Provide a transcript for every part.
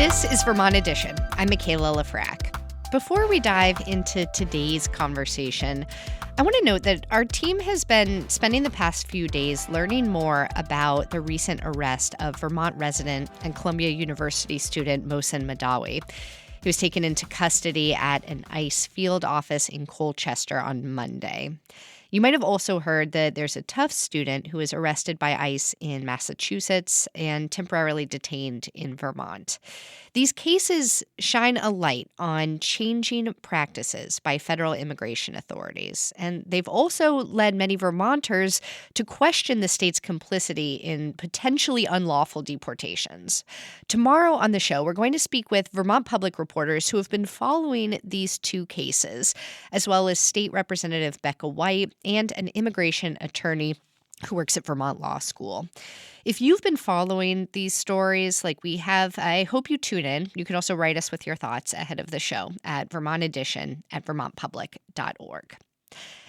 This is Vermont Edition. I'm Michaela Lafrac. Before we dive into today's conversation, I want to note that our team has been spending the past few days learning more about the recent arrest of Vermont resident and Columbia University student Mohsen Madawi. He was taken into custody at an ICE field office in Colchester on Monday. You might have also heard that there's a Tufts student who was arrested by ICE in Massachusetts and temporarily detained in Vermont. These cases shine a light on changing practices by federal immigration authorities, and they've also led many Vermonters to question the state's complicity in potentially unlawful deportations. Tomorrow on the show, we're going to speak with Vermont public reporters who have been following these two cases, as well as State Representative Becca White and an immigration attorney who works at Vermont Law School. If you've been following these stories like we have, I hope you tune in. You can also write us with your thoughts ahead of the show at vermontedition@vermontpublic.org.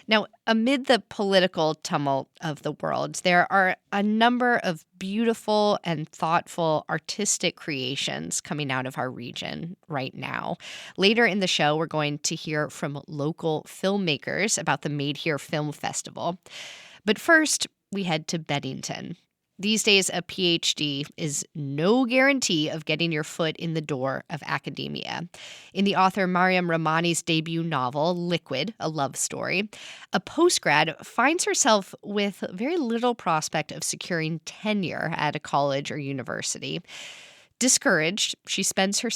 Now, amid the political tumult of the world, there are a number of beautiful and thoughtful artistic creations coming out of our region right now. Later in the show, we're going to hear from local filmmakers about the Made Here Film Festival. But first, we head to Bennington. These days, a PhD is no guarantee of getting your foot in the door of academia. In the author Mariam Rahmani's debut novel, Liquid, a love story, a postgrad finds herself with very little prospect of securing tenure at a college or university. Discouraged, she spends her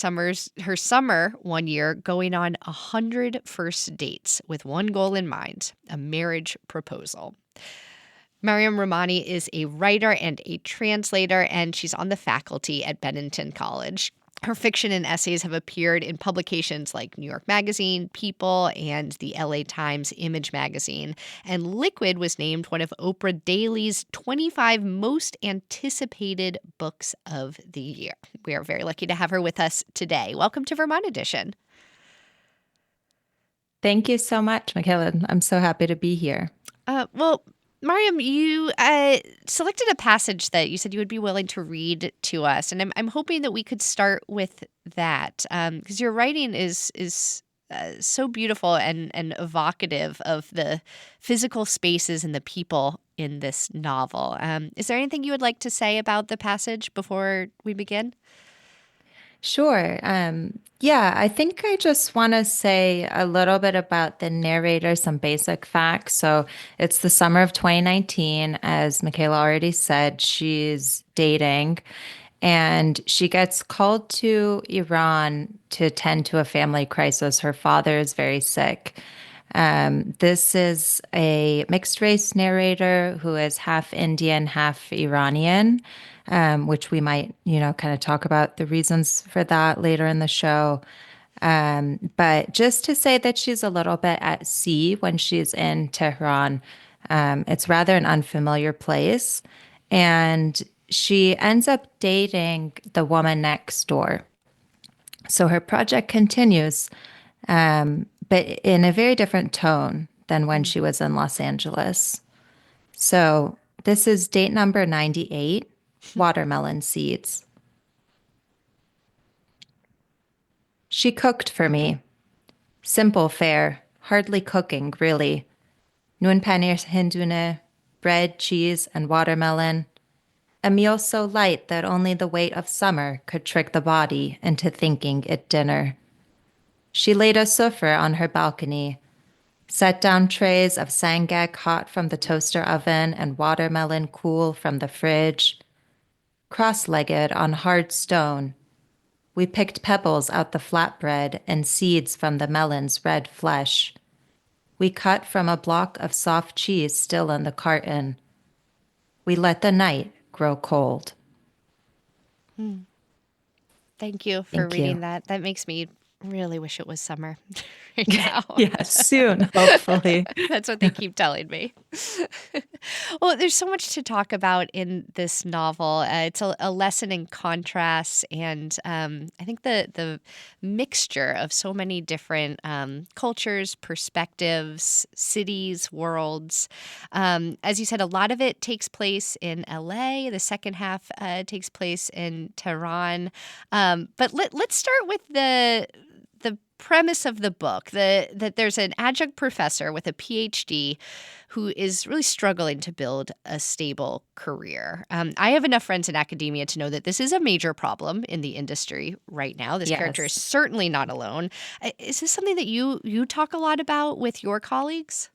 summer one year going on 100 first dates with one goal in mind, a marriage proposal. Mariam Rahmani is a writer and a translator, and she's on the faculty at Bennington College. Her fiction and essays have appeared in publications like New York Magazine, People, and the LA Times Image Magazine. And Liquid was named one of Oprah Daily's 25 most anticipated books of the year. We are very lucky to have her with us today. Welcome to Vermont Edition. Thank you so much, Michaela. I'm so happy to be here. Mariam, you selected a passage that you said you would be willing to read to us, and I'm hoping that we could start with that because your writing is so beautiful and evocative of the physical spaces and the people in this novel. Is there anything you would like to say about the passage before we begin? Sure. Yeah, I think I just want to say a little bit about the narrator, some basic facts. So it's the summer of 2019. As Michaela already said, she's dating and she gets called to Iran to tend to a family crisis. Her father is very sick. This is a mixed race narrator who is half Indian, half Iranian, which we might, kind of talk about the reasons for that later in the show. But just to say that she's a little bit at sea when she's in Tehran. It's rather an unfamiliar place. And she ends up dating the woman next door. So her project continues, but in a very different tone than when she was in Los Angeles. So this is date number 98, watermelon seeds. She cooked for me. Simple fare, hardly cooking, really. Noon paneer hindune, bread, cheese, and watermelon. A meal so light that only the weight of summer could trick the body into thinking it dinner. She laid a sofa on her balcony, set down trays of sangak hot from the toaster oven and watermelon cool from the fridge. Cross-legged on hard stone, we picked pebbles out the flatbread and seeds from the melon's red flesh. We cut from a block of soft cheese still in the carton. We let the night grow cold. Thank you for Thank you. reading that. That makes me Really wish it was summer right now. Yeah, soon, hopefully. That's what they keep telling me. Well, there's so much to talk about in this novel. It's a lesson in contrasts, and I think the mixture of so many different cultures, perspectives, cities, worlds. As you said, a lot of it takes place in LA. The second half takes place in Tehran. But let's start with the premise of the book, that there's an adjunct professor with a PhD who is really struggling to build a stable career. I have enough friends in academia to know that this is a major problem in the industry right now. This character is Yes. certainly not alone. Is this something that you talk a lot about with your colleagues?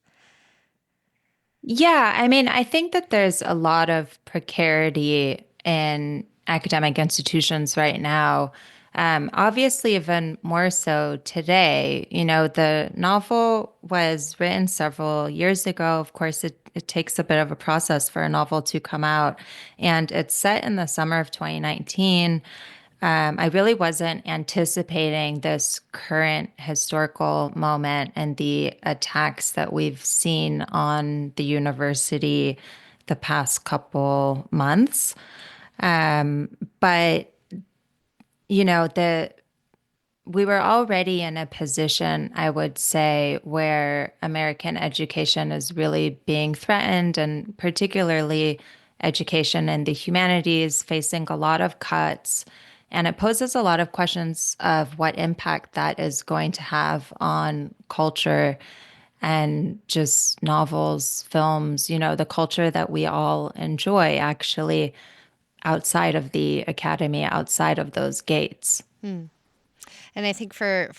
Yeah, I mean, I think that there's a lot of precarity in academic institutions right now. Obviously, even more so today. The novel was written several years ago. Of course, it takes a bit of a process for a novel to come out, and it's set in the summer of 2019. I really wasn't anticipating this current historical moment and the attacks that we've seen on the university the past couple months. Um, but the we were already in a position, I would say, where American education is really being threatened, and particularly education in the humanities, facing a lot of cuts. And it poses a lot of questions of what impact that is going to have on culture and just novels, films, the culture that we all enjoy actually outside of the academy, outside of those gates. Hmm. And I think for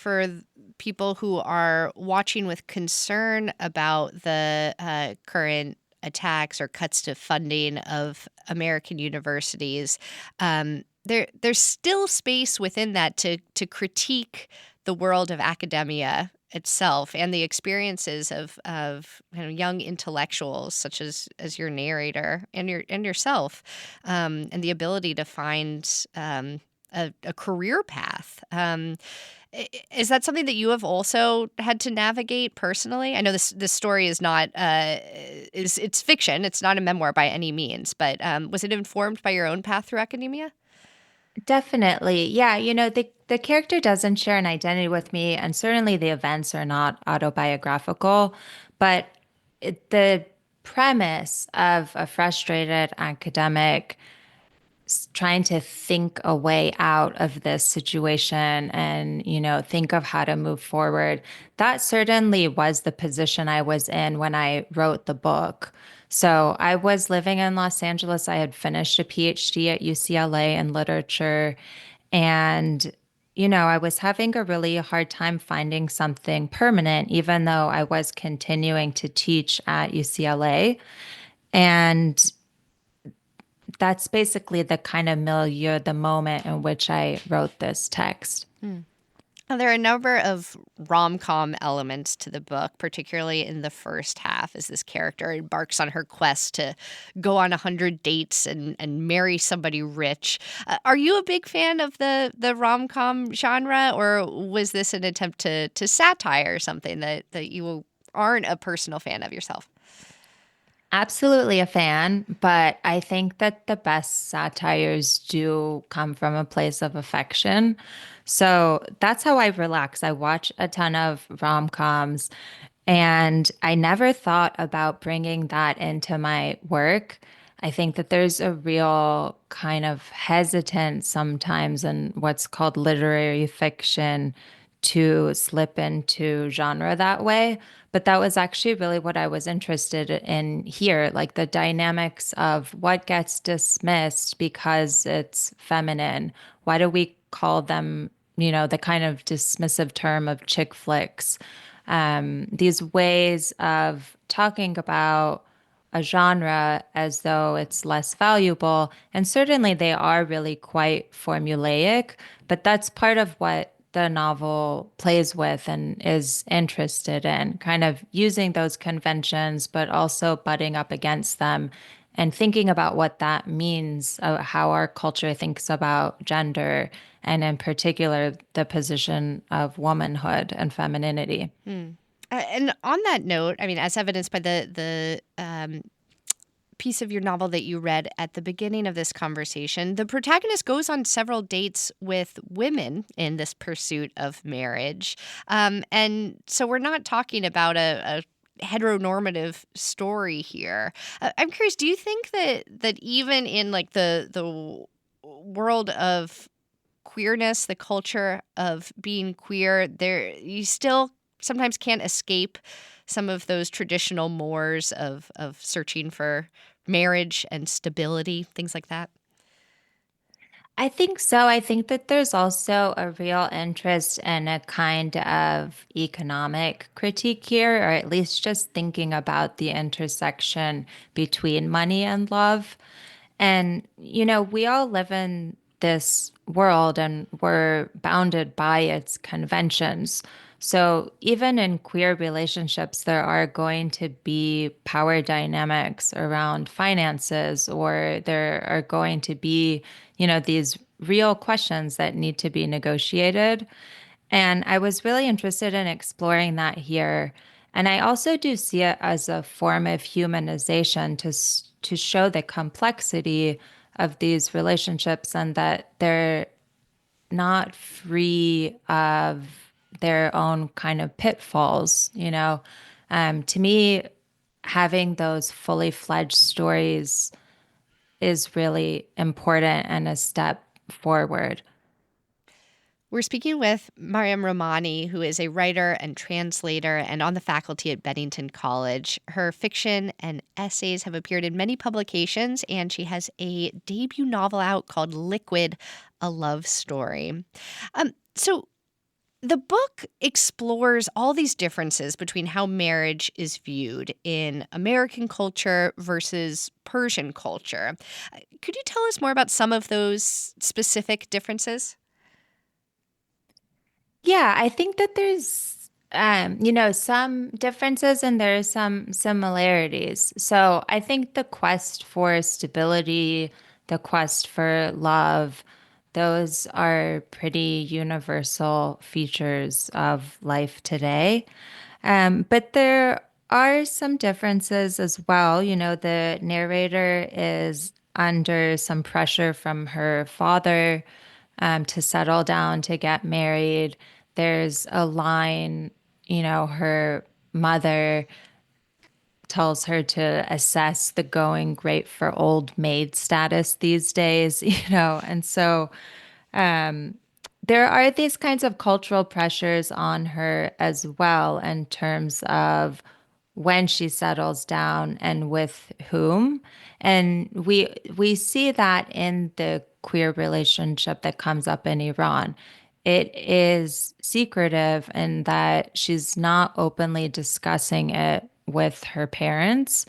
people who are watching with concern about the current attacks or cuts to funding of American universities, there's still space within that to critique the world of academia itself and the experiences of young intellectuals such as your narrator and yourself, and the ability to find a career path. Is that something that you have also had to navigate personally? I know this story is not is it's fiction. It's not a memoir by any means, but was it informed by your own path through academia? Definitely. Yeah, the character doesn't share an identity with me, and certainly the events are not autobiographical, but the premise of a frustrated academic trying to think a way out of this situation and, think of how to move forward. That certainly was the position I was in when I wrote the book. So I was living in Los Angeles. I had finished a PhD at UCLA in literature. And, I was having a really hard time finding something permanent, even though I was continuing to teach at UCLA. And that's basically the kind of milieu, the moment in which I wrote this text. Hmm. Well, there are a number of rom-com elements to the book, particularly in the first half, as this character embarks on her quest to go on 100 dates and marry somebody rich. Are you a big fan of the rom-com genre, or was this an attempt to satire something that you aren't a personal fan of yourself? Absolutely a fan, but I think that the best satires do come from a place of affection. So that's how I relax. I watch a ton of rom-coms, and I never thought about bringing that into my work. I think that there's a real kind of hesitance sometimes in what's called literary fiction to slip into genre that way. But that was actually really what I was interested in here, like the dynamics of what gets dismissed because it's feminine. Why do we call them, the kind of dismissive term of chick flicks? These ways of talking about a genre as though it's less valuable. And certainly they are really quite formulaic, but that's part of what the novel plays with and is interested in, kind of using those conventions, but also butting up against them and thinking about what that means, how our culture thinks about gender, and in particular, the position of womanhood and femininity. Hmm. And on that note, I mean, as evidenced by the piece of your novel that you read at the beginning of this conversation, the protagonist goes on several dates with women in this pursuit of marriage. And so we're not talking about a heteronormative story here. I'm curious, do you think that even in like the world of queerness, the culture of being queer, there you still sometimes can't escape some of those traditional mores of searching for marriage and stability, things like that? I think so. I think that there's also a real interest in a kind of economic critique here, or at least just thinking about the intersection between money and love. And, we all live in this world and we're bounded by its conventions. So even in queer relationships, there are going to be power dynamics around finances, or there are going to be, these real questions that need to be negotiated. And I was really interested in exploring that here. And I also do see it as a form of humanization to show the complexity of these relationships and that they're not free of their own kind of pitfalls, To me, having those fully fledged stories is really important and a step forward. We're speaking with Mariam Romani, who is a writer and translator and on the faculty at Bennington College. Her fiction and essays have appeared in many publications, and she has a debut novel out called Liquid, a Love Story. So the book explores all these differences between how marriage is viewed in American culture versus Persian culture. Could you tell us more about some of those specific differences? Yeah, I think that there's, some differences and there's some similarities. So I think the quest for stability, the quest for love, those are pretty universal features of life today. But there are some differences as well. The narrator is under some pressure from her father to settle down, to get married. There's a line, her mother tells her to assess the going great for old maid status these days, and so um, there are these kinds of cultural pressures on her as well in terms of when she settles down and with whom. And we see that in the queer relationship that comes up in Iran. It is secretive in that she's not openly discussing it with her parents.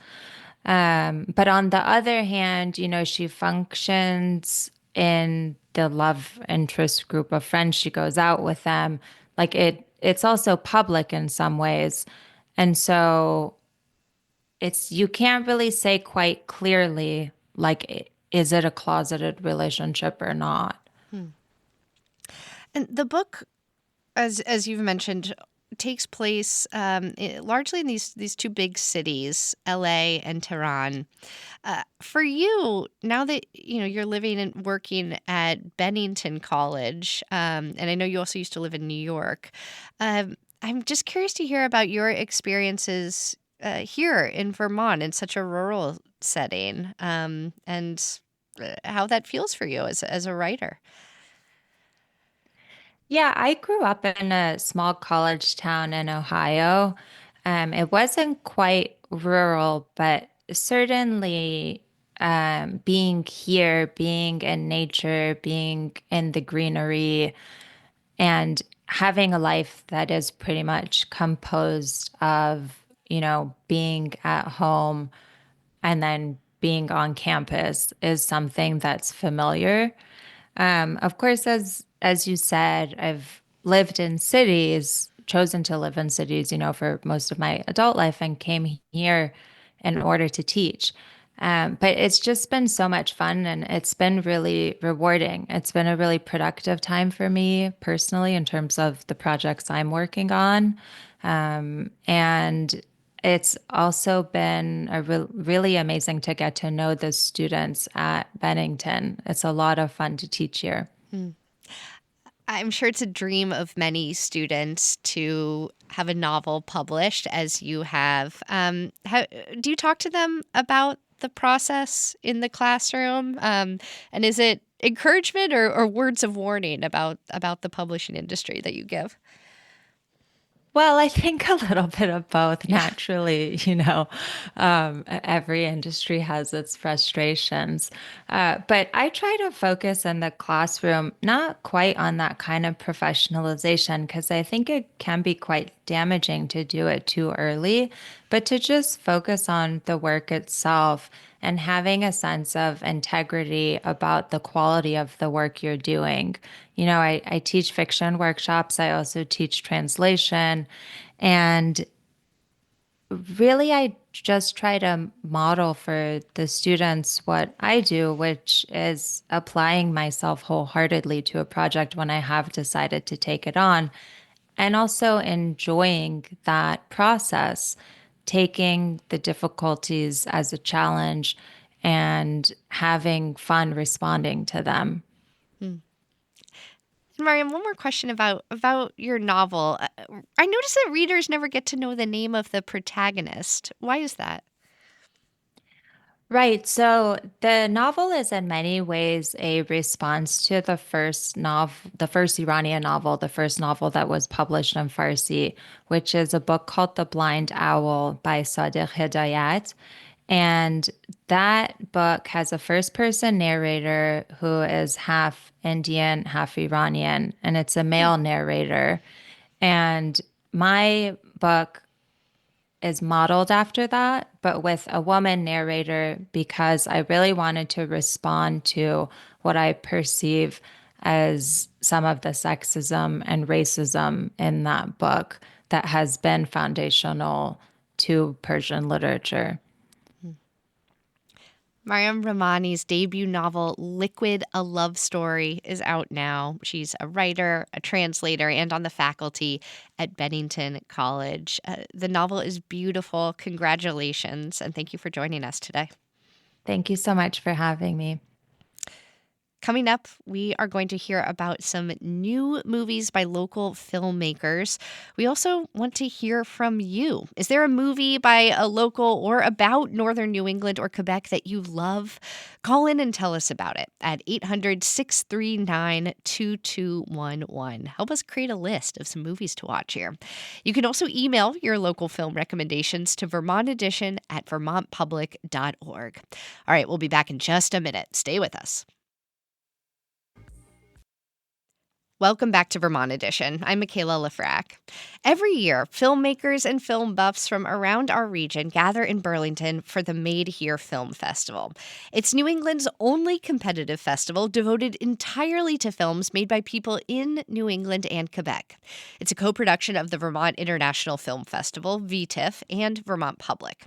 But on the other hand, she functions in the love interest group of friends. She goes out with them. Like it's also public in some ways. And so you can't really say quite clearly, like, is it a closeted relationship or not? Hmm. And the book, as you've mentioned, takes place largely in these two big cities, L.A. and Tehran. For you, now that you're living and working at Bennington College, and I know you also used to live in New York, I'm just curious to hear about your experiences here in Vermont in such a rural setting, and how that feels for you as a writer. Yeah, I grew up in a small college town in Ohio. It wasn't quite rural, but certainly being here, being in nature, being in the greenery, and having a life that is pretty much composed of, being at home and then being on campus is something that's familiar. Of course, as you said, I've lived in cities, chosen to live in cities, for most of my adult life and came here in order to teach. But it's just been so much fun and it's been really rewarding. It's been a really productive time for me personally in terms of the projects I'm working on. And it's also been really amazing to get to know the students at Bennington. It's a lot of fun to teach here. Mm. I'm sure it's a dream of many students to have a novel published as you have. Do you talk to them about the process in the classroom? And is it encouragement or words of warning about the publishing industry that you give? Well, I think a little bit of both, Yeah. naturally. Every industry has its frustrations. But I try to focus in the classroom, not quite on that kind of professionalization, because I think it can be quite damaging to do it too early, but to just focus on the work itself and having a sense of integrity about the quality of the work you're doing. I teach fiction workshops. I also teach translation. And really, I just try to model for the students what I do, which is applying myself wholeheartedly to a project when I have decided to take it on, and also enjoying that process, taking the difficulties as a challenge and having fun responding to them. Hmm. Mariam, one more question about your novel. I noticed that readers never get to know the name of the protagonist. Why is that? Right. So the novel is in many ways a response to the first Iranian novel, the first novel that was published in Farsi, which is a book called The Blind Owl by Sadiq Hidayat. And that book has a first person narrator who is half Indian, half Iranian, and it's a Hmm. male narrator. And my book is modeled after that, but with a woman narrator because I really wanted to respond to what I perceive as some of the sexism and racism in that book that has been foundational to Persian literature. Mariam Rahmani's debut novel, Liquid, A Love Story, is out now. She's a writer, a translator, and on the faculty at Bennington College. The novel is beautiful. Congratulations, and thank you for joining us today. Thank you so much for having me. Coming up, we are going to hear about some new movies by local filmmakers. We also want to hear from you. Is there a movie by a local or about Northern New England or Quebec that you love? Call in and tell us about it at 800-639-2211. Help us create a list of some movies to watch here. You can also email your local film recommendations to Vermont Edition at vermontpublic.org. All right, we'll be back in just a minute. Stay with us. Welcome back to Vermont Edition. I'm Michaela Lafrac. Every year, filmmakers and film buffs from around our region gather in Burlington for the Made Here Film Festival. It's New England's only competitive festival devoted entirely to films made by people in New England and Quebec. It's a co-production of the Vermont International Film Festival, VTIFF, and Vermont Public.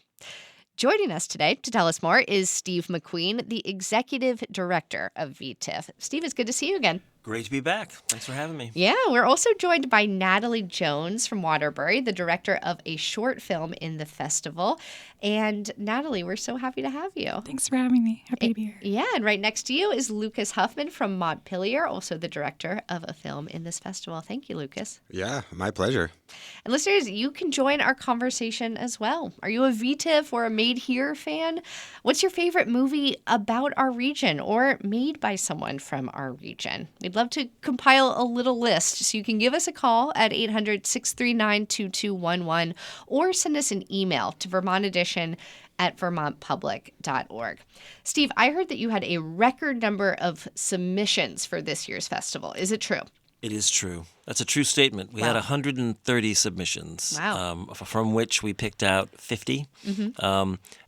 Joining us today to tell us more is Steve McQueen, the executive director of VTIFF. Steve, it's good to see you again. Great to be back. Thanks for having me. Yeah, we're also joined by Natalie Jones from Waterbury, the director of a short film in the festival. And Natalie, we're so happy to have you. Thanks for having me. Happy to be here. Yeah, and right next to you is Lucas Huffman from Montpelier, also the director of a film in this festival. Thank you, Lucas. Yeah, my pleasure. And listeners, you can join our conversation as well. Are you a VTIFF or a Made Here fan? What's your favorite movie about our region or made by someone from our region? We'd love to compile a little list, so you can give us a call at 800-639-2211 or send us an email to Vermont Edition at vermontpublic.org. Steve, I heard that you had a record number of submissions for this year's festival. Is it true? It is true. That's a true statement. We had Wow. 130 submissions, Wow. from which we picked out 50.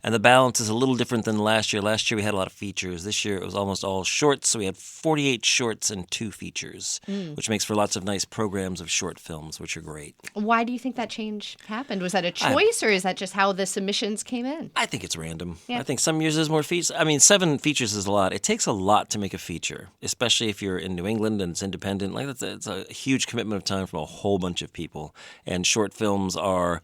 And the balance is a little different than last year. Last year we had a lot of features. This year it was almost all shorts, so we had 48 shorts and 2 features, which makes for lots of nice programs of short films, which are great. Why do you think that change happened? Was that a choice, or is that just how the submissions came in? I think it's random. Yeah. I think some years there's more features. I mean, 7 features is a lot. It takes a lot to make a feature, especially if you're in New England and it's independent. Like it's a huge commitment of time from a whole bunch of people. And short films are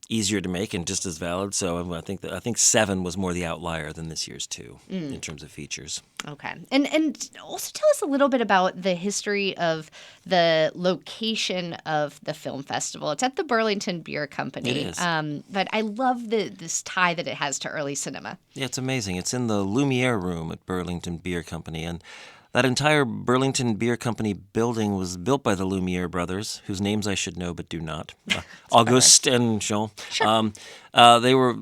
easier to make and just as valid. So I think 7 was more the outlier than this year's 2 in terms of features. Okay. And also tell us a little bit about the history of the location of the film festival. It's at the Burlington Beer Company. It is. But I love this tie that it has to early cinema. Yeah, it's amazing. It's in the Lumiere Room at Burlington Beer Company, and that entire Burlington Beer Company building was built by the Lumiere brothers, whose names I should know but do not. Auguste and Jean. Sure. They were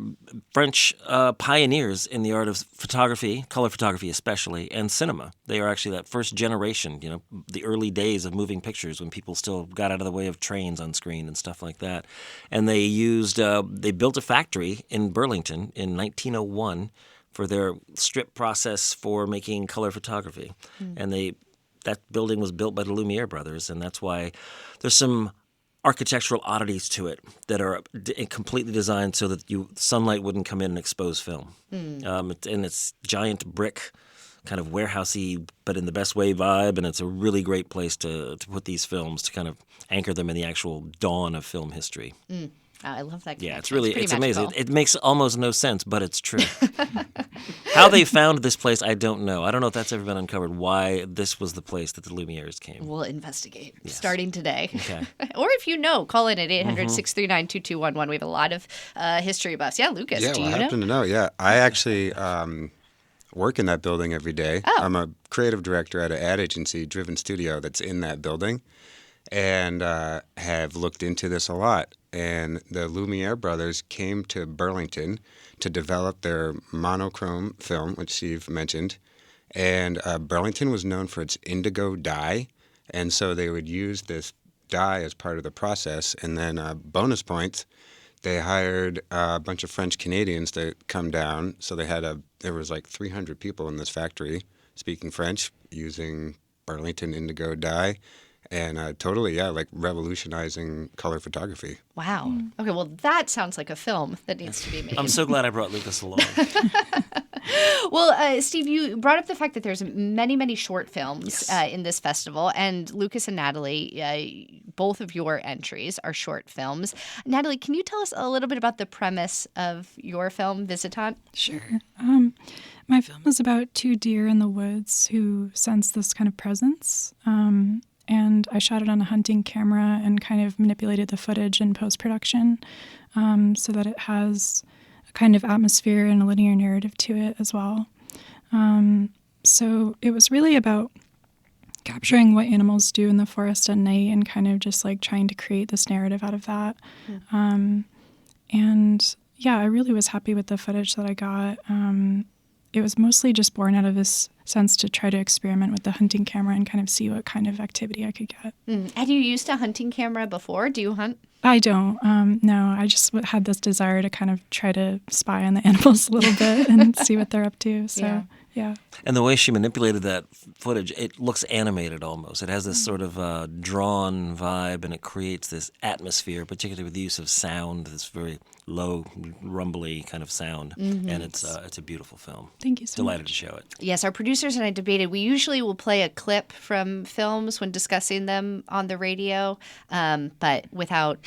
French pioneers in the art of photography, color photography especially, and cinema. They are actually that first generation, the early days of moving pictures when people still got out of the way of trains on screen and stuff like that. And they built a factory in Burlington in 1901 for their strip process for making color photography. And that building was built by the Lumiere brothers, and that's why there's some architectural oddities to it that are completely designed so that sunlight wouldn't come in and expose film. And it's giant brick, kind of warehousey, but in the best way vibe, and it's a really great place to put these films, to kind of anchor them in the actual dawn of film history. I love that. Yeah, connection. it's pretty amazing. magical. It makes almost no sense, but it's true. How they found this place, I don't know. I don't know if that's ever been uncovered, why this was the place that the Lumieres came. We'll investigate starting today. Okay. Or if you know, call in at 800-639-2211. We have a lot of history buffs. Yeah, Lucas, Yeah, do well, you I know? happen to know. Yeah, I actually work in that building every day. Oh. I'm a creative director at an ad agency, Driven Studio, that's in that building, and have looked into this a lot. And the Lumiere brothers came to Burlington to develop their monochrome film, which Steve mentioned. And Burlington was known for its indigo dye, and so they would use this dye as part of the process. And then bonus points, they hired a bunch of French Canadians to come down. So there was like 300 people in this factory speaking French using Burlington indigo dye. And totally, like revolutionizing color photography. Wow. Okay, well, that sounds like a film that needs to be made. I'm so glad I brought Lucas along. Well, Steve, you brought up the fact that there's many, many short films in this festival, and Lucas and Natalie, both of your entries are short films. Natalie, can you tell us a little bit about the premise of your film, Visitant? Sure. My film is about 2 deer in the woods who sense this kind of presence. And I shot it on a hunting camera and kind of manipulated the footage in post-production so that it has a kind of atmosphere and a linear narrative to it as well. So it was really about capturing what animals do in the forest at night and kind of just like trying to create this narrative out of that. And yeah, I really was happy with the footage that I got. It was mostly just born out of this sense to try to experiment with the hunting camera and kind of see what kind of activity I could get. Had you used a hunting camera before? Do you hunt? I don't. No, I just had this desire to kind of try to spy on the animals a little bit and see what they're up to. So, yeah. And the way she manipulated that footage, it looks animated almost. It has this sort of drawn vibe, and it creates this atmosphere, particularly with the use of sound, this very low, rumbly kind of sound. And it's a beautiful film. Thank you so Delighted much. to show it. Yes, our producers and I debated. We usually will play a clip from films when discussing them on the radio, but without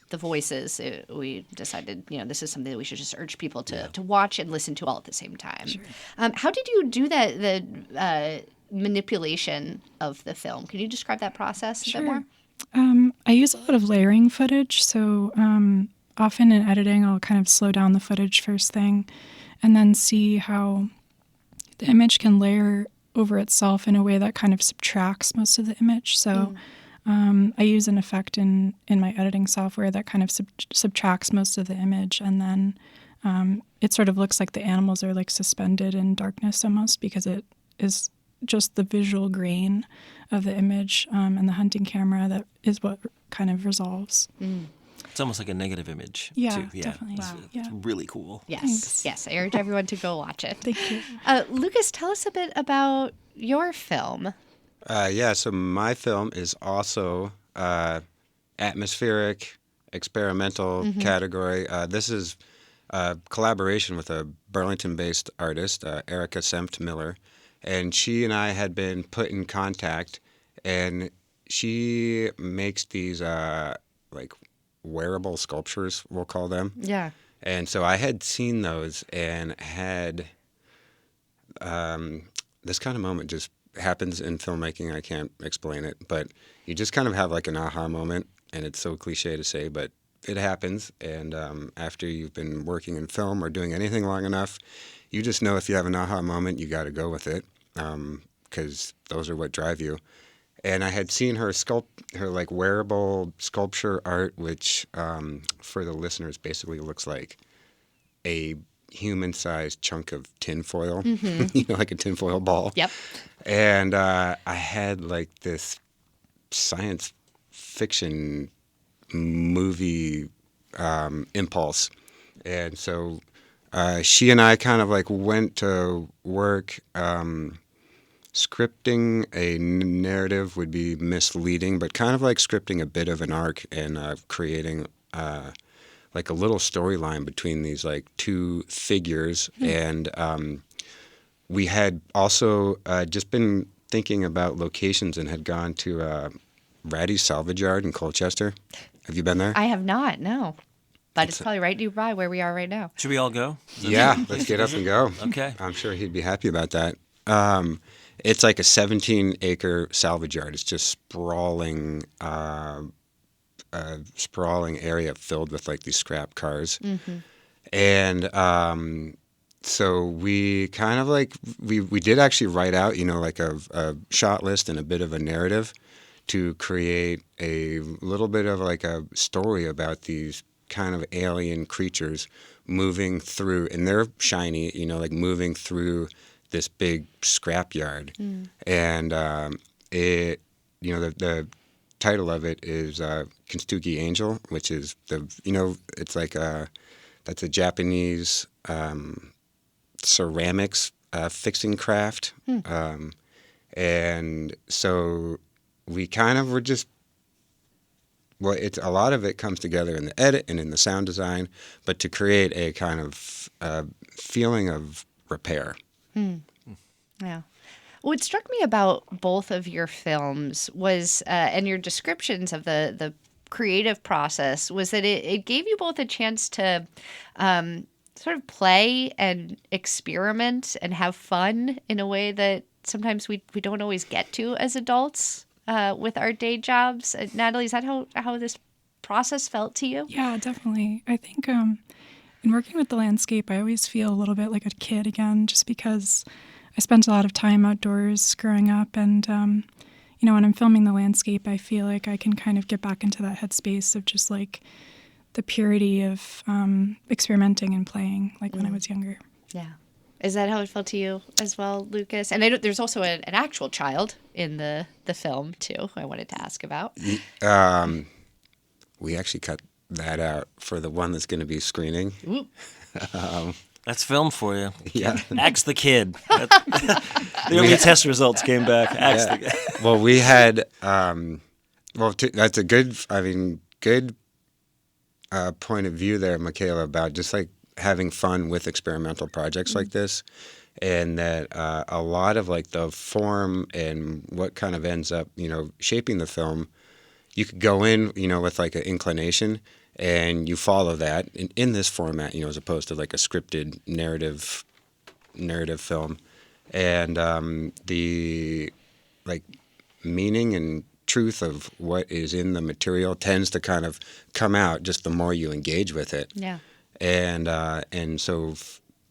the voices, we decided, this is something that we should just urge people to watch and listen to all at the same time. Sure. How did you do that, the manipulation of the film? Can you describe that process a bit more? I use a lot of layering footage, so often in editing I'll kind of slow down the footage first thing and then see how the image can layer over itself in a way that kind of subtracts most of the image. So I use an effect in my editing software that kind of subtracts most of the image, and then it sort of looks like the animals are like suspended in darkness almost, because it is just the visual grain of the image and the hunting camera that is what kind of resolves. It's almost like a negative image, Yeah, too. Yeah, definitely. It's, Wow. it's really cool. Yes, Thanks. yes. I urge everyone to go watch it. Thank you. Lucas, tell us a bit about your film. So my film is also atmospheric, experimental category. This is a collaboration with a Burlington-based artist, Erica Sempt Miller, and she and I had been put in contact, and she makes these like wearable sculptures, we'll call them. Yeah. And so I had seen those and had this kind of moment just happens in filmmaking. I can't explain it, but you just kind of have like an aha moment, and it's so cliche to say, but it happens. And after you've been working in film or doing anything long enough, you just know if you have an aha moment, you got to go with it, because those are what drive you. And I had seen her her like wearable sculpture art, which for the listeners basically looks like a human-sized chunk of tinfoil, like a tinfoil ball. Yep. And I had like this science fiction movie impulse. And so she and I kind of like went to work. Scripting a narrative would be misleading, but kind of like scripting a bit of an arc and creating like a little storyline between these like two figures. And we had also just been thinking about locations and had gone to Ratty's Salvage Yard in Colchester. Have you been there? I have not, no. But it's probably right nearby where we are right now. Should we all go? Yeah, let's get up and go. Okay. I'm sure he'd be happy about that. It's like a 17-acre salvage yard. It's just sprawling area filled with like these scrap cars. And so we kind of like we did actually write out, like a shot list and a bit of a narrative to create a little bit of like a story about these kind of alien creatures moving through, and they're shiny, like moving through this big scrap yard. And it, the title of it is Kintsugi Angel, which is it's like that's a Japanese ceramics fixing craft. And so we kind of were just, it's a lot of it comes together in the edit and in the sound design, but to create a kind of feeling of repair. Yeah. What struck me about both of your films was, and your descriptions of the creative process, was that it gave you both a chance to sort of play and experiment and have fun in a way that sometimes we don't always get to as adults with our day jobs. Natalie, is that how this process felt to you? Yeah, definitely. I think in working with the landscape, I always feel a little bit like a kid again, just because I spent a lot of time outdoors growing up. And, when I'm filming the landscape, I feel like I can kind of get back into that headspace of just like the purity of experimenting and playing, like when I was younger. Yeah. Is that how it felt to you as well, Lucas? And I know there's also an actual child in the film, too, I wanted to ask about. We actually cut that out for the one that's going to be screening. That's film for you. Yeah. Axe the kid. The only test results came back. Axe the kid. Well, we had, that's a good point of view there, Michaela, about just like having fun with experimental projects like this. And that a lot of like the form and what kind of ends up, shaping the film, you could go in, with like an inclination, and you follow that in this format, as opposed to like a scripted narrative film. And the like meaning and truth of what is in the material tends to kind of come out just the more you engage with it. Yeah. And so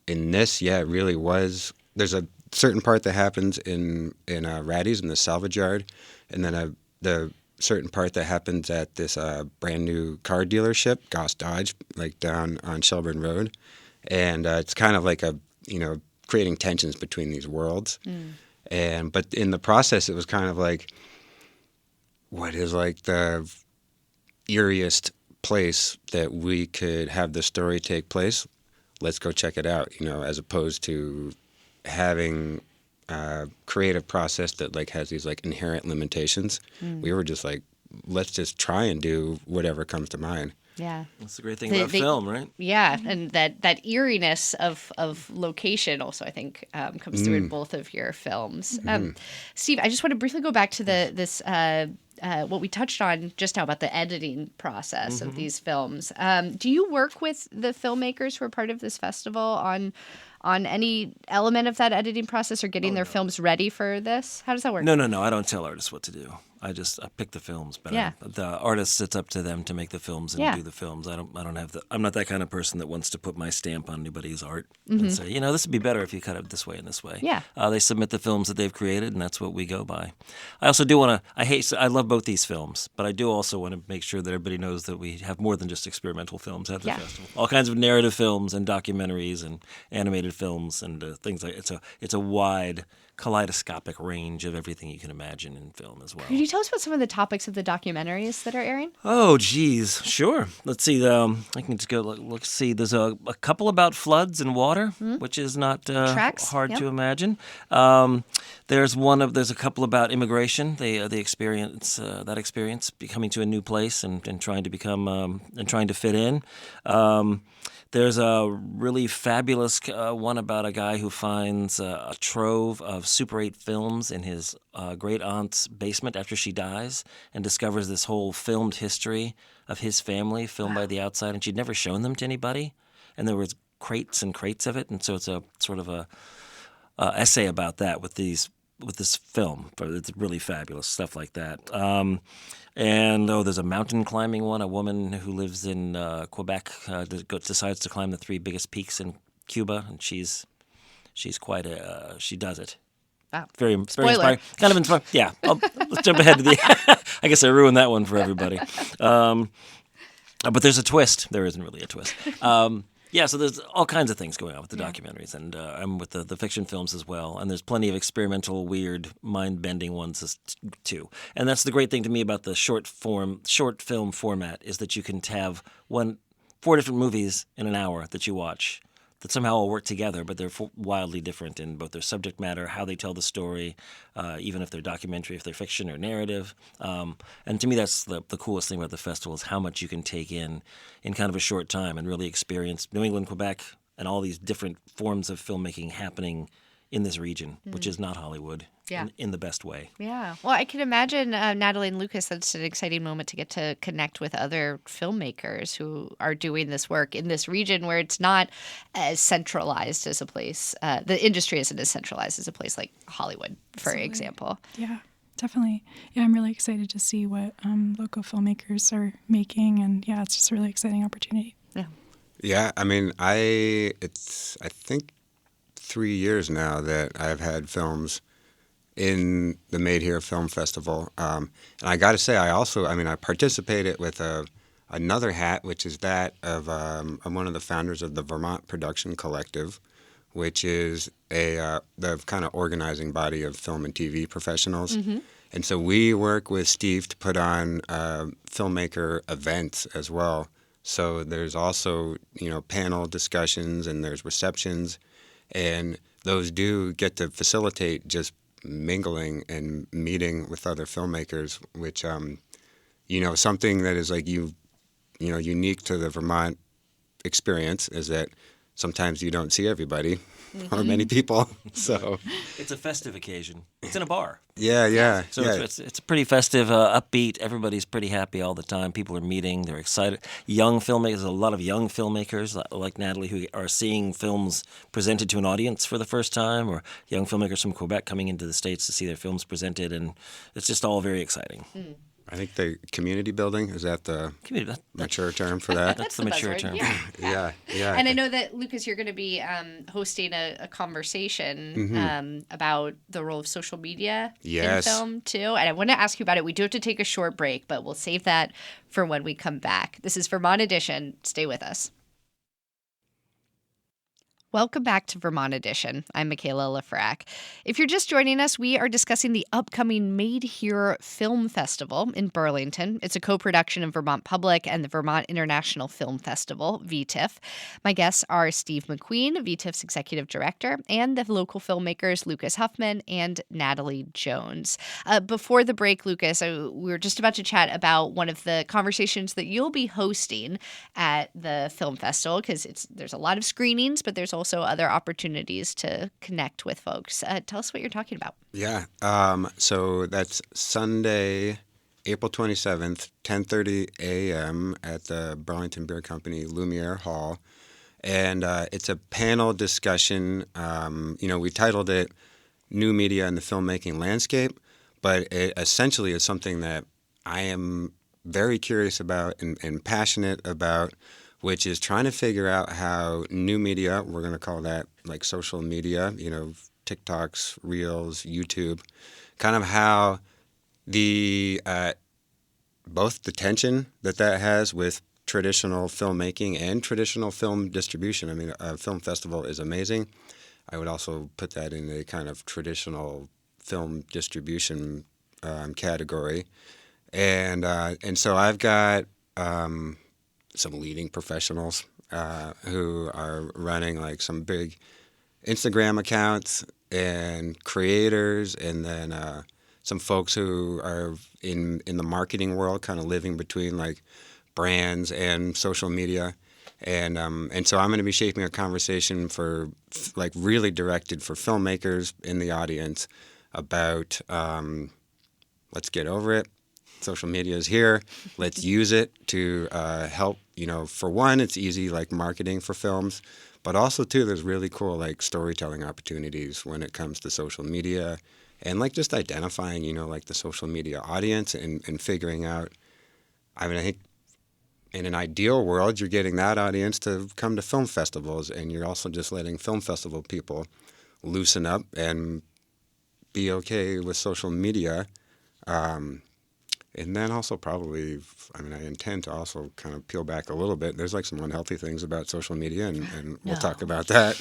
in this, it really was. There's a certain part that happens in Ratty's in the salvage yard, and then the certain part that happens at this brand new car dealership, Goss Dodge, like down on Shelburne Road, and it's kind of like creating tensions between these worlds. But in the process, it was kind of like, what is like the eeriest place that we could have the story take place? Let's go check it out, as opposed to having a creative process that like has these like inherent limitations. We were just like, let's just try and do whatever comes to mind. Yeah. That's the great thing about film, right? Yeah, and that eeriness of location also, I think, comes through in both of your films. Steve, I just want to briefly go back to this what we touched on just now about the editing process of these films. Do you work with the filmmakers who are part of this festival on any element of that editing process or getting their films ready for this? How does that work? No. I don't tell artists what to do. I pick the films, but Yeah. the artists, it's up to them to make the films and Yeah. do the films. I'm not that kind of person that wants to put my stamp on anybody's art and say, this would be better if you cut it this way and this way. Yeah. They submit the films that they've created, and that's what we go by. I also do want to. I love both these films, but I do also want to make sure that everybody knows that we have more than just experimental films at the festival. All kinds of narrative films and documentaries and animated films and things like it's a wide kaleidoscopic range of everything you can imagine in film as well. Could you tell us about some of the topics of the documentaries that are airing? Oh, geez. Sure. Let's see. I can just go look. See, there's a couple about floods and water, which is not Tracks, hard yep. to imagine. There's a couple about immigration. The experience coming to a new place and trying to become and trying to fit in. There's a really fabulous one about a guy who finds a trove of Super 8 films in his great-aunt's basement after she dies and discovers this whole filmed history of his family filmed by the outside, and she'd never shown them to anybody. And there was crates and crates of it, and so it's a sort of a essay about that with this film. But it's really fabulous, stuff like that. There's a mountain climbing one. A woman who lives in Quebec decides to climb the 3 biggest peaks in Cuba, and she's quite she does it. Wow. Very Spoiler. inspiring. Kind of inspiring. Yeah. Let's jump ahead to the. I guess I ruined that one for everybody. But there's a twist. There isn't really a twist. So there's all kinds of things going on with the documentaries, and I'm with the fiction films as well. And there's plenty of experimental, weird, mind-bending ones too. And that's the great thing to me about the short film format is that you can have 4 different movies in an hour that you watch that somehow all work together, but they're wildly different in both their subject matter, how they tell the story, even if they're documentary, if they're fiction or narrative. And to me, that's the coolest thing about the festival is how much you can take in kind of a short time and really experience New England, Quebec, and all these different forms of filmmaking happening in this region, which is not Hollywood in the best way. Yeah. Well, I can imagine, Natalie and Lucas, that's an exciting moment to get to connect with other filmmakers who are doing this work in this region where it's not as centralized as a place. The industry isn't as centralized as a place like Hollywood, for example. Yeah, definitely. Yeah, I'm really excited to see what local filmmakers are making. And yeah, it's just a really exciting opportunity. Yeah. Yeah, I mean, I think 3 years now that I've had films in the Made Here Film Festival. And I got to say, I participated with another hat, which is that of I'm one of the founders of the Vermont Production Collective, which is the kind of organizing body of film and TV professionals. Mm-hmm. And so we work with Steve to put on filmmaker events as well. So there's also, panel discussions and there's receptions. And those do get to facilitate just mingling and meeting with other filmmakers, which, something that is like unique to the Vermont experience is that sometimes you don't see everybody or many people. So it's a festive occasion. It's in a bar. Yeah. So it's a pretty festive, upbeat. Everybody's pretty happy all the time. People are meeting. They're excited. Young filmmakers, a lot of young filmmakers like Natalie who are seeing films presented to an audience for the first time, or young filmmakers from Quebec coming into the States to see their films presented, and it's just all very exciting. I think the community building, is that the mature term for that? That's the mature buzzword, term. Yeah. Yeah. And I know that, Lucas, you're going to be hosting a conversation about the role of social media in film, too. And I want to ask you about it. We do have to take a short break, but we'll save that for when we come back. This is Vermont Edition. Stay with us. Welcome back to Vermont Edition. I'm Michaela Lafrac. If you're just joining us, we are discussing the upcoming Made Here Film Festival in Burlington. It's a co-production of Vermont Public and the Vermont International Film Festival, VTIFF. My guests are Steve McQueen, VTIFF's executive director, and the local filmmakers Lucas Huffman and Natalie Jones. Before the break, Lucas, we were just about to chat about one of the conversations that you'll be hosting at the film festival, because there's a lot of screenings, but there's also other opportunities to connect with folks. Tell us what you're talking about. Yeah. So that's Sunday, April 27th, 10:30 a.m. at the Burlington Beer Company Lumiere Hall. And it's a panel discussion. We titled it New Media in the Filmmaking Landscape, but it essentially is something that I am very curious about and passionate about, which is trying to figure out how new media, we're going to call that like social media, TikToks, Reels, YouTube, kind of how the both the tension that has with traditional filmmaking and traditional film distribution. I mean, a film festival is amazing. I would also put that in a kind of traditional film distribution category. And so I've got some leading professionals who are running like some big Instagram accounts and creators, and then some folks who are in the marketing world, kind of living between like brands and social media. And so I'm going to be shaping a conversation for like really directed for filmmakers in the audience about let's get over it. Social media is here. Let's use it to help. For one, it's easy like marketing for films, but also too, there's really cool like storytelling opportunities when it comes to social media, and like just identifying, like the social media audience and figuring out. I mean, I think in an ideal world, you're getting that audience to come to film festivals, and you're also just letting film festival people loosen up and be okay with social media. And then also probably, I intend to also kind of peel back a little bit. There's like some unhealthy things about social media, and we'll talk about that.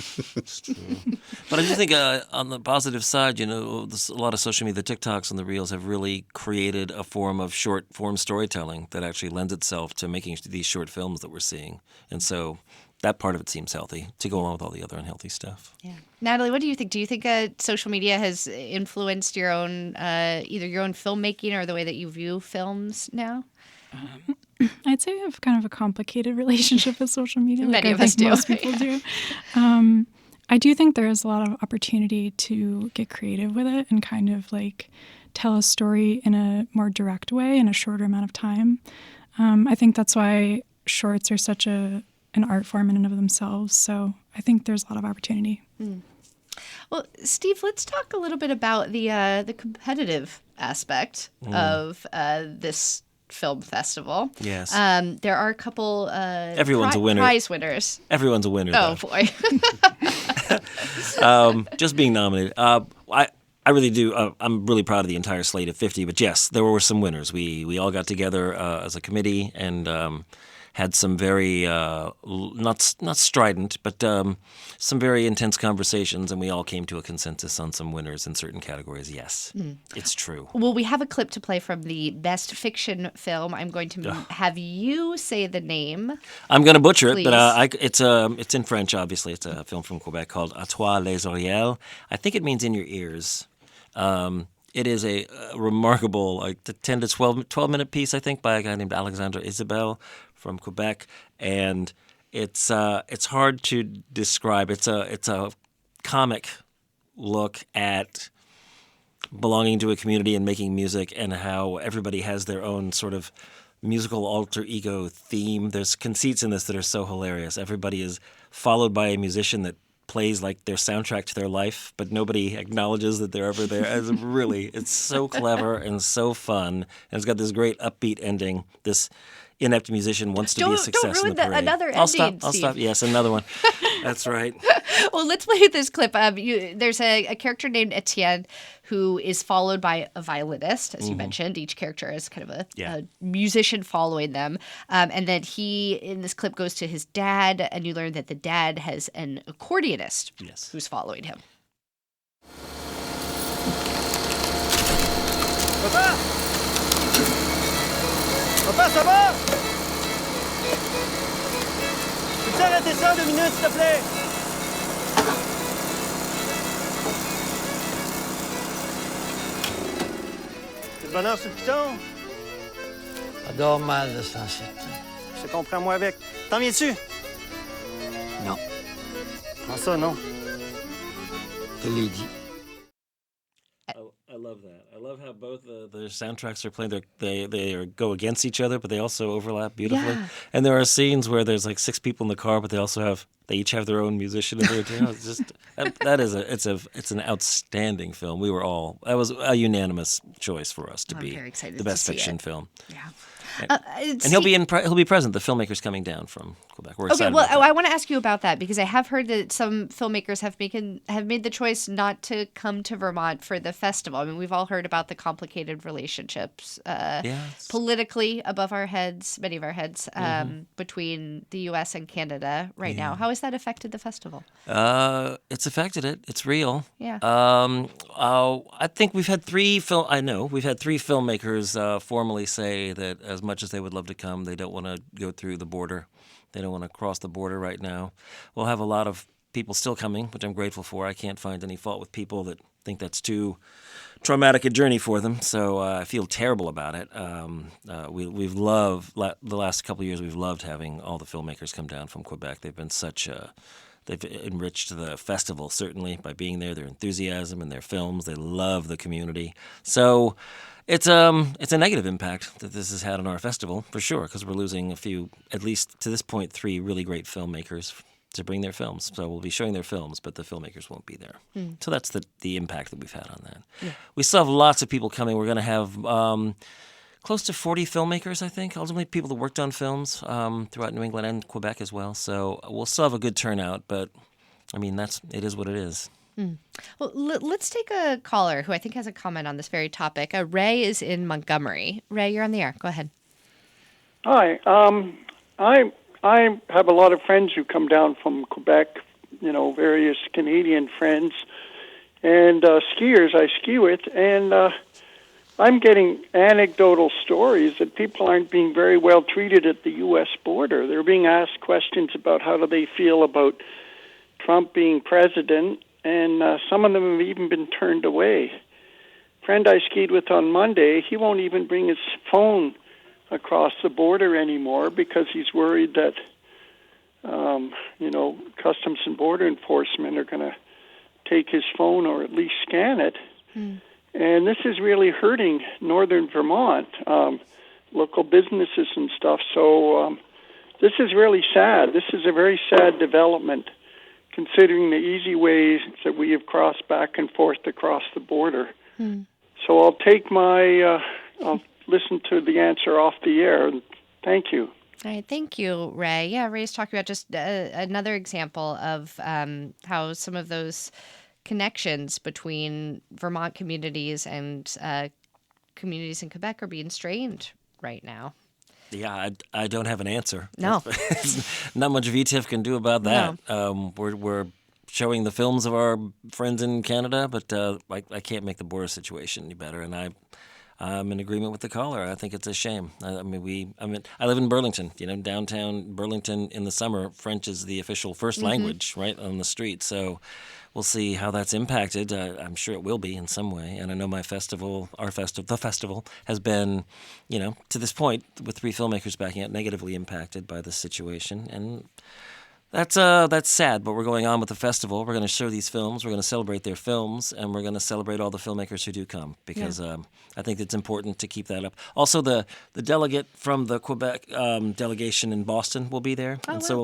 But I do think on the positive side, a lot of social media, the TikToks and the Reels have really created a form of short-form storytelling that actually lends itself to making these short films that we're seeing. And so that part of it seems healthy to go along with all the other unhealthy stuff. Yeah. Natalie, what do you think? Do you think social media has influenced your own, either your own filmmaking or the way that you view films now? I'd say I have kind of a complicated relationship with social media. Many like of I us think do. Most people do. I do think there is a lot of opportunity to get creative with it and kind of like tell a story in a more direct way in a shorter amount of time. I think that's why shorts are such an art form in and of themselves. So I think there's a lot of opportunity. Mm. Well, Steve, let's talk a little bit about the competitive aspect of this film festival. Yes. There are a couple Everyone's a winner. Prize winners. Everyone's a winner. Oh, though. boy. Just being nominated. I really do. I'm really proud of the entire slate of 50. But yes, there were some winners. We all got together as a committee and had some very not strident, but some very intense conversations, and we all came to a consensus on some winners in certain categories. Yes, it's true. Well, we have a clip to play from the Best Fiction Film. I'm going to have you say the name. I'm going to butcher Please. it, but it's in French. Obviously, it's a film from Quebec called "À toi les oreilles." I think it means "in your ears." It is a remarkable, like the 10 to 12-minute piece, I think, by a guy named Alexandre Isabelle from Quebec, and it's hard to describe. It's a comic look at belonging to a community and making music, and how everybody has their own sort of musical alter ego theme. There's conceits in this that are so hilarious. Everybody is followed by a musician that plays like their soundtrack to their life, but nobody acknowledges that they're ever there. It's so clever and so fun, and it's got this great upbeat ending. This inept musician wants to be a success don't ruin in the parade. another I'll ending, stop. Steve. Yes, another one. That's right. Well, let's play this clip. There's a character named Etienne who is followed by a violinist, as you mentioned. Each character is kind of a musician following them. And then he, in this clip, goes to his dad, and you learn that the dad has an accordionist who's following him. Papa! Papa, ça va? Peux-tu arrêter ça 2 minutes, s'il te plaît? C'est de bonheur sur le piton? Adore mal de s'en Je te comprends, moi, avec. T'en viens-tu? Non, Comment ça, non? je l'ai dit. I love that. I love how both their soundtracks are playing. They go against each other, but they also overlap beautifully. Yeah. And there are scenes where there's like 6 people in the car, but they each have their own musician in there too. It's just it's an outstanding film. That was a unanimous choice for us to I'm be very excited the to best see fiction it. film. Yeah. And he'll be present. The filmmakers coming down from Quebec. We're Okay, excited well, about that. I want to ask you about that because I have heard that some filmmakers have made the choice not to come to Vermont for the festival. I mean, we've all heard about the complicated relationships politically above our heads, many of our heads, between the U.S. and Canada right now. How has that affected the festival? It's affected it. It's real. Yeah. I think we've had 3 filmmakers formally say that as much as they would love to come, they don't want to go through the border. They don't want to cross the border right now. We'll have a lot of people still coming, which I'm grateful for. I can't find any fault with people that think that's too traumatic a journey for them. So I feel terrible about it. We've loved the last couple of years. We've loved having all the filmmakers come down from Quebec. They've been they've enriched the festival, certainly, by being there, their enthusiasm and their films. They love the community. So it's a negative impact that this has had on our festival, for sure, because we're losing a few, at least to this point, 3 really great filmmakers to bring their films. So we'll be showing their films, but the filmmakers won't be there. So that's the impact that we've had on that. Yeah. We still have lots of people coming. We're going to have close to 40 filmmakers, I think, ultimately people that worked on films throughout New England and Quebec as well. So we'll still have a good turnout, but I mean, it is what it is. Well, let's take a caller who I think has a comment on this very topic. Ray is in Montgomery. Ray, you're on the air. Go ahead. Hi. I have a lot of friends who come down from Quebec, various Canadian friends, and skiers I ski with, and I'm getting anecdotal stories that people aren't being very well treated at the U.S. border. They're being asked questions about how do they feel about Trump being president, and some of them have even been turned away. A friend I skied with on Monday, he won't even bring his phone across the border anymore because he's worried that, Customs and Border Enforcement are going to take his phone or at least scan it. And this is really hurting northern Vermont, local businesses and stuff. So this is really sad. This is a very sad development, considering the easy ways that we have crossed back and forth across the border. So I'll listen to the answer off the air. Thank you. All right, thank you, Ray. Yeah, Ray's talking about just another example of how some of those connections between Vermont communities and communities in Quebec are being strained right now. Yeah, I don't have an answer. No. Not much VTIF can do about that. No. We're showing the films of our friends in Canada, but I can't make the border situation any better, and I'm in agreement with the caller. I think it's a shame. I live in Burlington, downtown Burlington. In the summer, French is the official first language, right, on the street. So we'll see how that's impacted. I'm sure it will be in some way. And I know the festival has been, to this point, with 3 filmmakers backing out, negatively impacted by the situation. And that's sad, but we're going on with the festival. We're going to show these films. We're going to celebrate their films, and we're going to celebrate all the filmmakers who do come because I think it's important to keep that up. Also, the delegate from the Quebec delegation in Boston will be there, so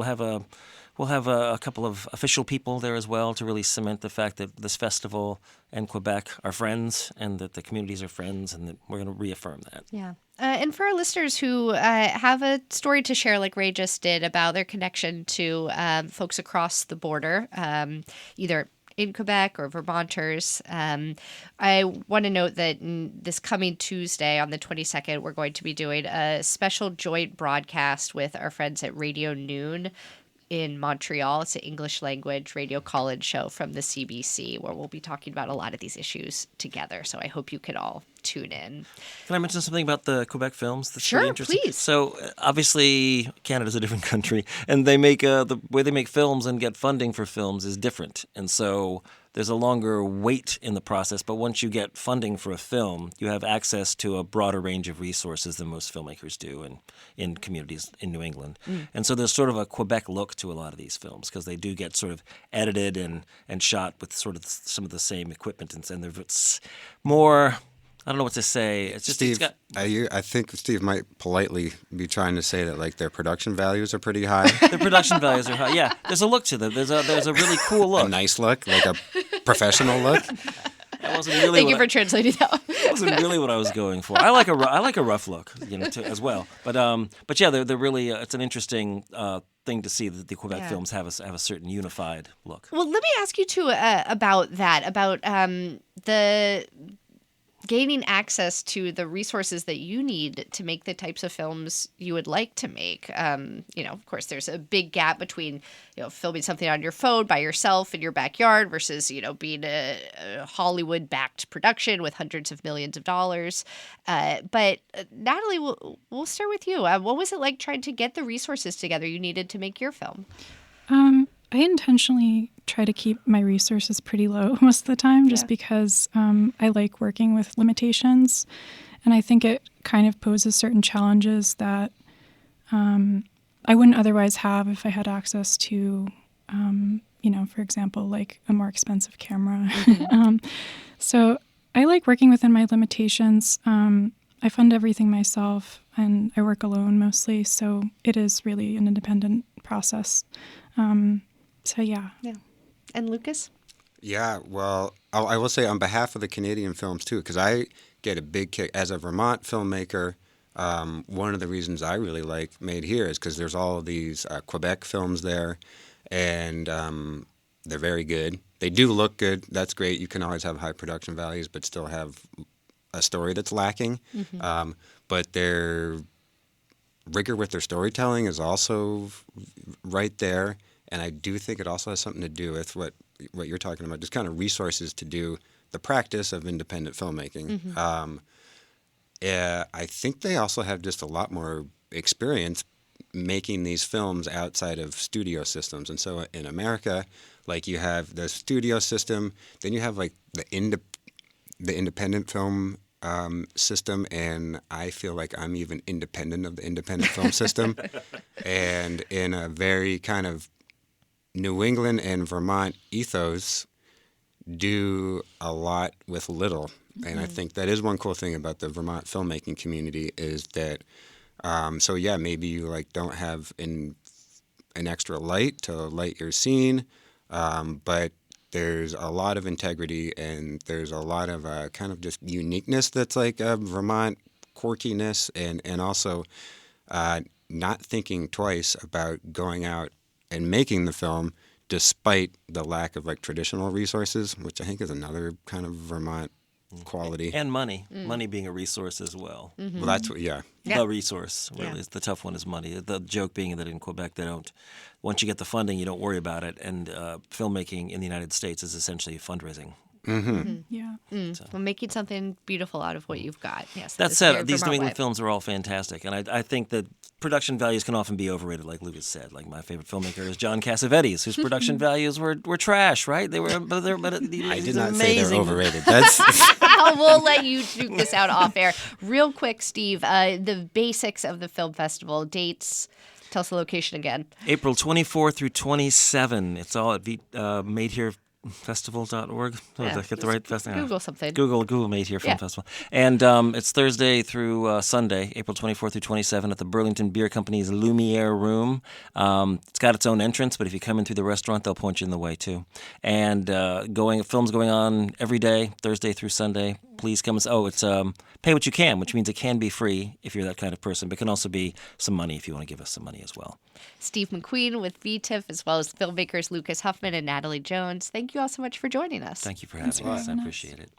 we'll have a couple of official people there as well to really cement the fact that this festival and Quebec are friends and that the communities are friends, and that we're going to reaffirm that. Yeah. And for our listeners who have a story to share, like Ray just did, about their connection to folks across the border, either in Quebec or Vermonters, I want to note that this coming Tuesday on the 22nd, we're going to be doing a special joint broadcast with our friends at Radio Noon in Montreal. It's an English language radio call-in show from the CBC where we'll be talking about a lot of these issues together. So I hope you could all tune in. Can I mention something about the Quebec films? That's Sure, pretty interesting? please. So obviously Canada's a different country, and they make the way they make films and get funding for films is different, and so there's a longer wait in the process. But once you get funding for a film, you have access to a broader range of resources than most filmmakers do in communities in New England. And so there's sort of a Quebec look to a lot of these films because they do get sort of edited and shot with sort of some of the same equipment, and it's more. I don't know what to say. It's just Steve, it's got, I think Steve might politely be trying to say that like their production values are pretty high. the production values are high. Yeah, there's a look to them. There's a really cool look. A nice look, like a professional look. That wasn't really Thank you for translating that one. That wasn't really what I was going for. I like a rough look, as well. But yeah, they're really it's an interesting thing to see that the Quebec films have a certain unified look. Well, let me ask you too about that, about the gaining access to the resources that you need to make the types of films you would like to make. Of course, there's a big gap between, filming something on your phone by yourself in your backyard versus, being a Hollywood-backed production with hundreds of millions of dollars. But Natalie, we'll start with you. What was it like trying to get the resources together you needed to make your film? I intentionally try to keep my resources pretty low most of the time just because I like working with limitations. And I think it kind of poses certain challenges that I wouldn't otherwise have if I had access to, for example, like a more expensive camera. So I like working within my limitations. I fund everything myself and I work alone mostly. So it is really an independent process. So yeah. And Lucas? Yeah, well, I will say on behalf of the Canadian films too, because I get a big kick as a Vermont filmmaker. One of the reasons I really like Made Here is because there's all of these Quebec films there, and they're very good. They do look good. That's great. You can always have high production values, but still have a story that's lacking. But their rigor with their storytelling is also right there. And I do think it also has something to do with what you're talking about, just kind of resources to do the practice of independent filmmaking. I think they also have just a lot more experience making these films outside of studio systems. And so in America, like you have the studio system, then you have like the independent film system, and I feel like I'm even independent of the independent film system. And in a very kind of New England and Vermont ethos do a lot with little. And I think that is one cool thing about the Vermont filmmaking community is that, maybe you like don't have an extra light to light your scene, but there's a lot of integrity and there's a lot of kind of just uniqueness that's like a Vermont quirkiness and also not thinking twice about going out and making the film despite the lack of like traditional resources, which I think is another kind of Vermont quality. And money being a resource as well. Well, that's what, The resource really is the tough one is money. The joke being that in Quebec they don't. Once you get the funding, you don't worry about it. And filmmaking in the United States is essentially fundraising. Yeah. Well, making something beautiful out of what you've got. Yes. That is said, your these New Vermont England life. films are all fantastic, and I think that production values can often be overrated, like Lucas said. Like my favorite filmmaker is John Cassavetes, whose production values were trash, right? They were, but I did not say they're amazing. overrated. That's We'll let you duke this out off air. Real quick, Steve, the basics of the film festival, dates, tell us the location again. April 24 through 27. It's all at Made Here Festival.org. Oh, Yeah, did I get the just right festival? Google something. Google Made Here Film Yeah. Festival. And it's Thursday through Sunday, April 24th through 27 at the Burlington Beer Company's Lumiere Room. It's got its own entrance, but if you come in through the restaurant, they'll point you in the way too. And films going on every day, Thursday through Sunday. Please come. It's pay what you can, which means it can be free if you're that kind of person, but it can also be some money if you want to give us some money as well. Steve McQueen with VTIF, as well as filmmakers Lucas Huffman and Natalie Jones. Thank you all so much for joining us. Thank you for having us. I appreciate it.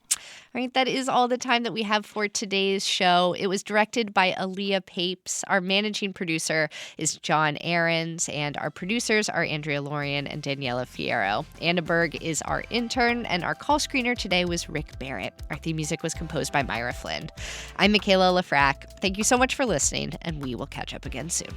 All right, that is all the time that we have for today's show. It was directed by Aaliyah Papes. Our managing producer is John Aarons, and our producers are Andrea Lorian and Daniela Fierro. Anna Berg is our intern, and our call screener today was Rick Barrett. Our theme music was composed by Myra Flynn. I'm Michaela Lafrac. Thank you so much for listening, and we will catch up again soon.